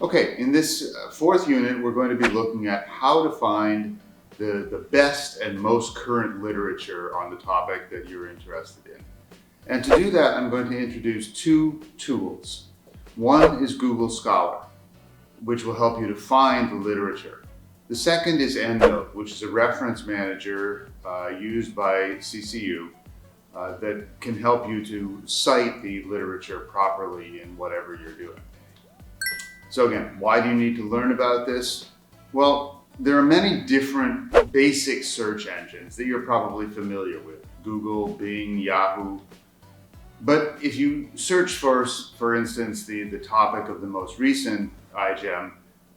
Okay, in this fourth unit, we're going to be looking at how to find the best and most current literature on the topic that you're interested in. And to do that, I'm going to introduce two tools. One is Google Scholar, which will help you to find the literature. The second is EndNote, which is a reference manager used by CCU that can help you to cite the literature properly in whatever you're doing. So again, why do you need to learn about this? Well, there are many different basic search engines that you're probably familiar with. Google, Bing, Yahoo. But if you search for instance, the topic of the most recent iGEM,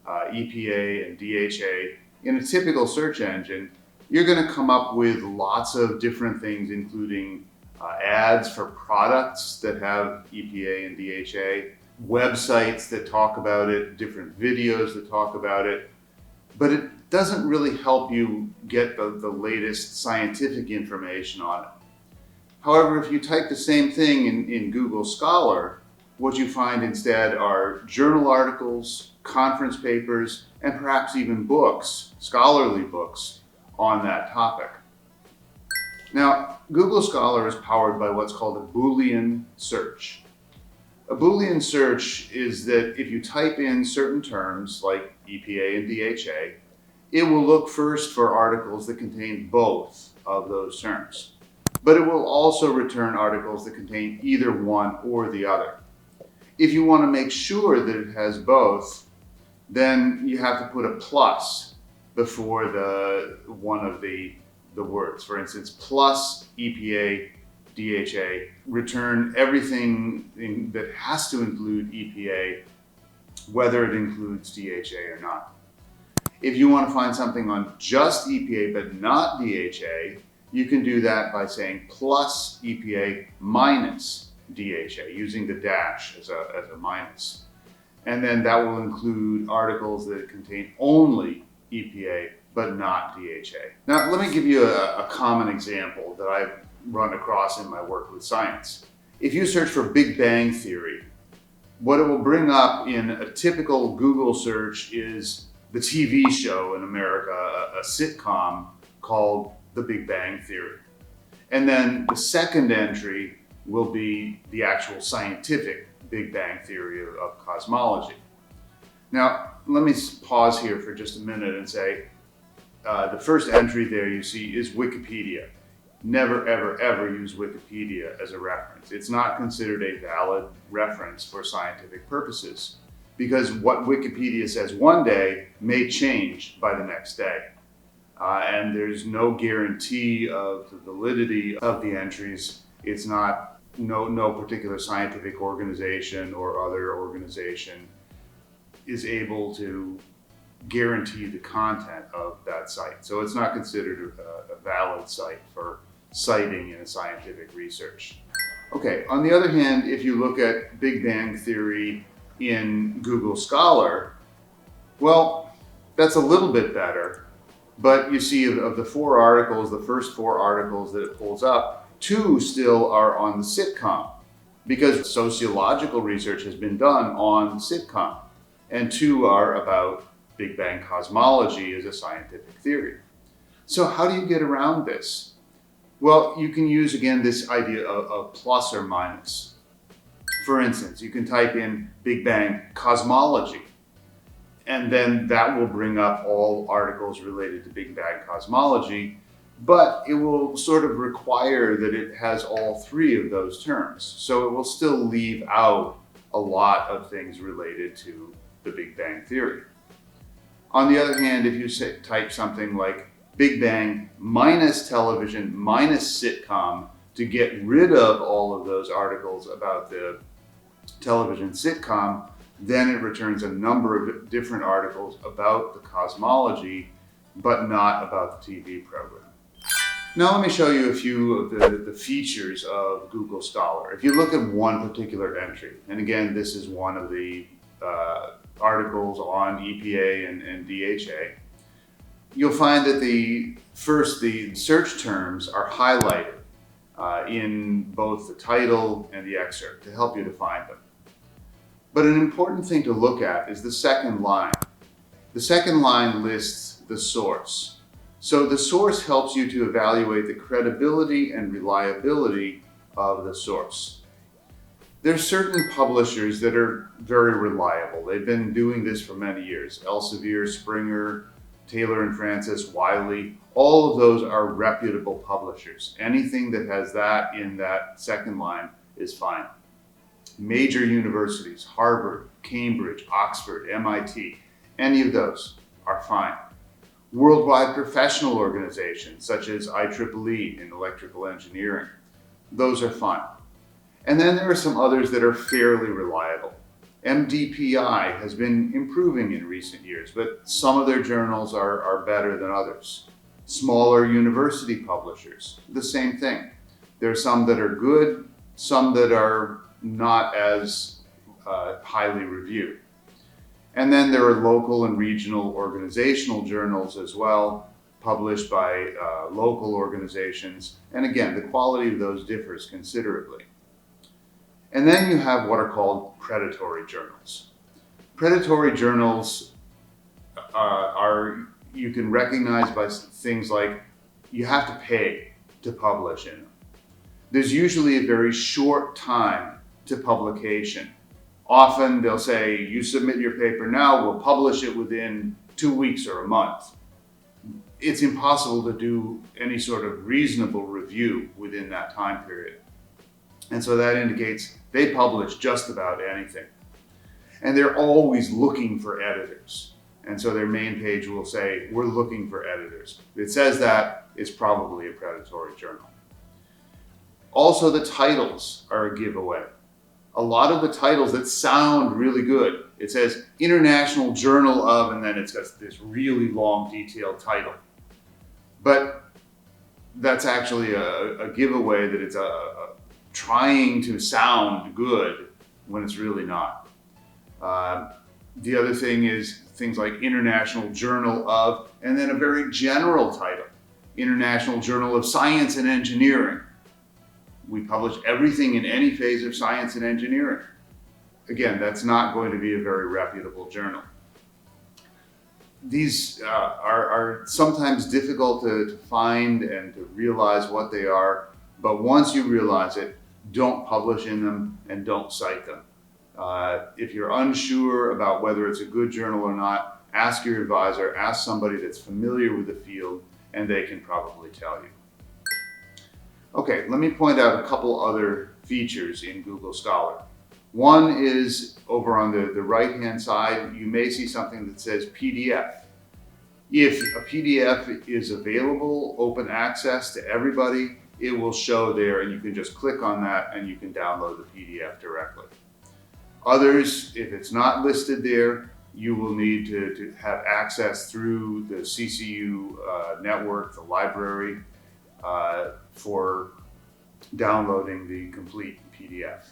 EPA and DHA, in a typical search engine, you're going to come up with lots of different things, including ads for products that have EPA and DHA, websites that talk about it, different videos that talk about it, but it doesn't really help you get the latest scientific information on it. However, if you type the same thing in Google Scholar, what you find instead are journal articles, conference papers, and perhaps even books, scholarly books, on that topic. Now, Google Scholar is powered by what's called a Boolean search. A Boolean search is that if you type in certain terms like EPA and DHA, it will look first for articles that contain both of those terms. But it will also return articles that contain either one or the other. If you want to make sure that it has both, then you have to put a plus before one of the words. For instance, plus EPA, DHA, return everything that has to include EPA, whether it includes DHA or not. If you want to find something on just EPA but not DHA, you can do that by saying plus EPA minus DHA, using the dash as a minus. And then that will include articles that contain only EPA but not DHA. Now, let me give you a common example that I've run across in my work with science. If you search for Big Bang Theory, what it will bring up in a typical Google search is the TV show in America, a sitcom called The Big Bang Theory. And then the second entry will be the actual scientific Big Bang Theory of cosmology. Now, let me pause here for just a minute and say, the first entry there you see is Wikipedia. Never, ever, ever use Wikipedia as a reference. It's not considered a valid reference for scientific purposes because what Wikipedia says one day may change by the next day. And there's no guarantee of the validity of the entries. It's not, no particular scientific organization or other organization is able to guarantee the content of that site. So it's not considered a valid site for citing in a scientific research. Okay, on the other hand, if you look at Big Bang Theory in Google Scholar, well, that's a little bit better. But you see, of the four articles, the first four articles that it pulls up, two still are on the sitcom because sociological research has been done on the sitcom, and two are about Big Bang cosmology as a scientific theory. So how do you get around this? Well, you can use, again, this idea of plus or minus. For instance, you can type in Big Bang cosmology, and then that will bring up all articles related to Big Bang cosmology, but it will sort of require that it has all three of those terms. So it will still leave out a lot of things related to the Big Bang Theory. On the other hand, if you type something like Big Bang minus television minus sitcom to get rid of all of those articles about the television sitcom, then it returns a number of different articles about the cosmology, but not about the TV program. Now let me show you a few of the features of Google Scholar. If you look at one particular entry, and again, this is one of the articles on EPA and DHA, you'll find that the search terms are highlighted in both the title and the excerpt to help you to find them. But an important thing to look at is the second line. The second line lists the source. So the source helps you to evaluate the credibility and reliability of the source. There's certain publishers that are very reliable. They've been doing this for many years. Elsevier, Springer, Taylor and Francis, Wiley, all of those are reputable publishers. Anything that has that in that second line is fine. Major universities, Harvard, Cambridge, Oxford, MIT, any of those are fine. Worldwide professional organizations such as IEEE in electrical engineering, those are fine. And then there are some others that are fairly reliable. MDPI has been improving in recent years, but some of their journals are better than others. Smaller university publishers, the same thing. There are some that are good, some that are not as highly reviewed. And then there are local and regional organizational journals as well, published by local organizations. And again, the quality of those differs considerably. And then you have what are called predatory journals. Predatory journals you can recognize by things like you have to pay to publish in them. There's usually a very short time to publication. Often they'll say, you submit your paper now, we'll publish it within 2 weeks or a month. It's impossible to do any sort of reasonable review within that time period. And so that indicates they publish just about anything. And they're always looking for editors. And so their main page will say, we're looking for editors. If it says that, it's probably a predatory journal. Also, the titles are a giveaway. A lot of the titles that sound really good, it says International Journal of, and then it's got this really long detailed title. But that's actually a giveaway that it's trying to sound good when it's really not. The other thing is things like International Journal of, and then a very general title, International Journal of Science and Engineering. We publish everything in any phase of science and engineering. Again, that's not going to be a very reputable journal. These are sometimes difficult to find and to realize what they are, but once you realize it, don't publish in them and don't cite them. If you're unsure about whether it's a good journal or not, ask your advisor, ask somebody that's familiar with the field, and they can probably tell you. Okay, let me point out a couple other features in Google Scholar. One is over on the right-hand side, you may see something that says PDF. If a PDF is available, open access to everybody, it will show there and you can just click on that and you can download the PDF directly. Others, if it's not listed there, you will need to have access through the CCU network, the library, for downloading the complete PDF.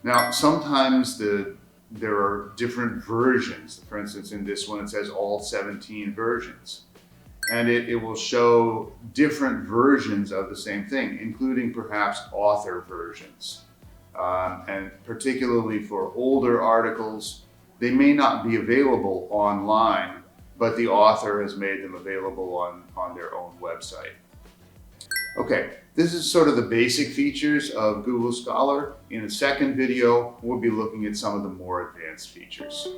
Now, sometimes there are different versions. For instance, in this one, it says all 17 versions. And it will show different versions of the same thing, including perhaps author versions. And particularly for older articles, they may not be available online, but the author has made them available on their own website. Okay, this is sort of the basic features of Google Scholar. In a second video, we'll be looking at some of the more advanced features.